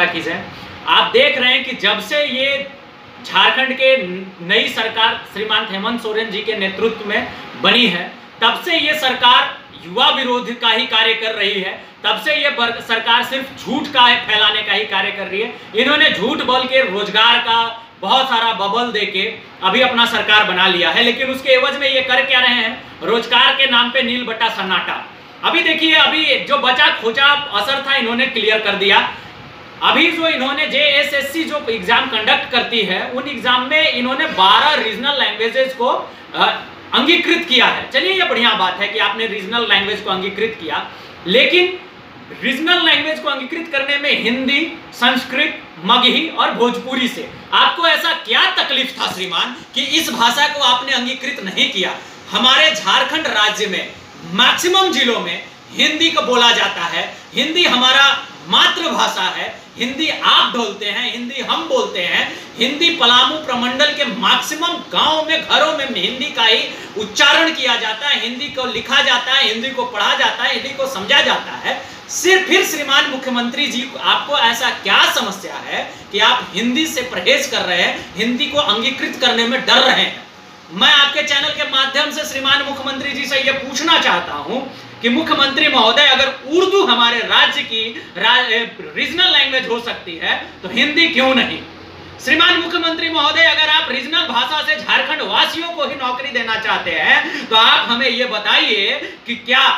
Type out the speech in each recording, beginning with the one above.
माता की जय। आप देख रहे हैं कि जब से ये झारखंड के नई सरकार श्रीमान हेमंत सोरेन जी के नेतृत्व में बनी है, तब से ये सरकार युवा विरोध का ही कार्य कर रही है। तब से ये सरकार सिर्फ झूठ का फैलाने का ही कार्य कर रही है। इन्होंने झूठ बोल के रोजगार का बहुत सारा बबल देके अभी अपना सरकार बना लिया है, लेकिन उसके एवज में ये कर क्या रहे हैं, रोजगार के नाम पे नील बटा सन्नाटा। अभी देखिए, अभी जो बचा खोचा असर था इन्होंने क्लियर कर दिया। अभी जो इन्होंने JSSC जो एग्जाम कंडक्ट करती है, उन एग्जाम में इन्होंने 12 रीजनल लैंग्वेजेस को अंगीकृत किया है। चलिए, ये बढ़िया बात है कि आपने रीजनल लैंग्वेज को अंगीकृत किया, लेकिन रीजनल लैंग्वेज को अंगीकृत करने में हिंदी, संस्कृत, मगही और भोजपुरी से आपको ऐसा क्या तकलीफ था श्रीमान कि इस भाषा को आपने अंगीकृत नहीं किया? हमारे झारखंड राज्य में मैक्सिमम जिलों में हिंदी को बोला जाता है। हिंदी हमारा मातृभाषा है। हिंदी आप बोलते हैं, हिंदी हम बोलते हैं। हिंदी पलामू प्रमंडल के मैक्सिमम गांव में, घरों में हिंदी का ही उच्चारण किया जाता है, हिंदी को लिखा जाता है, हिंदी को पढ़ा जाता है, हिंदी को समझा जाता है। फिर श्रीमान मुख्यमंत्री जी, आपको ऐसा क्या समस्या है कि आप हिंदी से परहेज कर रहे हैं, हिंदी को अंगीकृत करने में डर रहे हैं? मैं आपके चैनल के माध्यम से श्रीमान मुख्यमंत्री जी से यह पूछना चाहता हूं कि मुख्यमंत्री महोदय, अगर उर्दू हमारे राज्य की रीजनल लैंग्वेज हो सकती है तो हिंदी क्यों नहीं? श्रीमान मुख्यमंत्री महोदय, अगर आप रीजनल भाषा से झारखंड वासियों को ही नौकरी देना चाहते हैं तो आप हमें यह बताइए कि क्या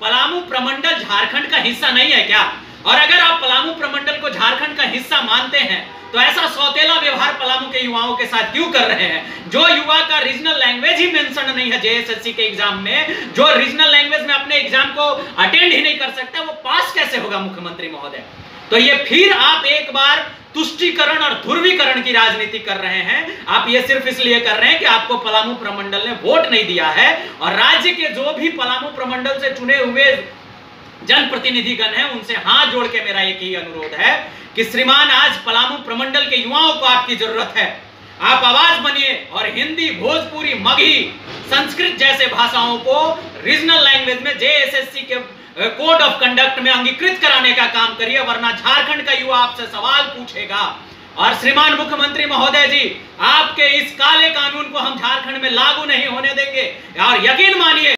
पलामू प्रमंडल झारखंड का हिस्सा नहीं है क्या? और अगर आप पलामू प्रमंडल को झारखंड का हिस्सा मानते हैं तो ऐसा सौतेला व्यवहार पलामू के युवाओं के साथ क्यों कर रहे हैं? जो युवा का रीजनल लैंग्वेज ही मेंशन नहीं है JSSC के एग्जाम में, जो रीजनल लैंग्वेज में अपने एग्जाम को अटेंड ही नहीं कर सकता, वो पास कैसे होगा मुख्यमंत्री महोदय? तो ये फिर आप एक बार तुष्टीकरण और ध्रुवीकरण की राजनीति कर रहे हैं। आप ये सिर्फ इसलिए कर रहे हैं कि आपको पलामू प्रमंडल ने वोट नहीं दिया है। और राज्य के जो भी पलामू प्रमंडल से चुने हुए जनप्रतिनिधिगण हैं, उनसे हाथ जोड़ के मेरा एक ही अनुरोध है कि श्रीमान, आज पलामू प्रमंडल के युवाओं को आपकी जरूरत है। आप आवाज बनिए और हिंदी, भोजपुरी, मगही, संस्कृत जैसे भाषाओं को रीजनल लैंग्वेज में JSSC के कोड ऑफ कंडक्ट में अंगीकृत कराने का काम करिए, वरना झारखंड का युवा आपसे सवाल पूछेगा। और श्रीमान मुख्यमंत्री महोदय जी, आपके इस काले कानून को हम झारखंड में लागू नहीं होने देंगे। और यकीन मानिए,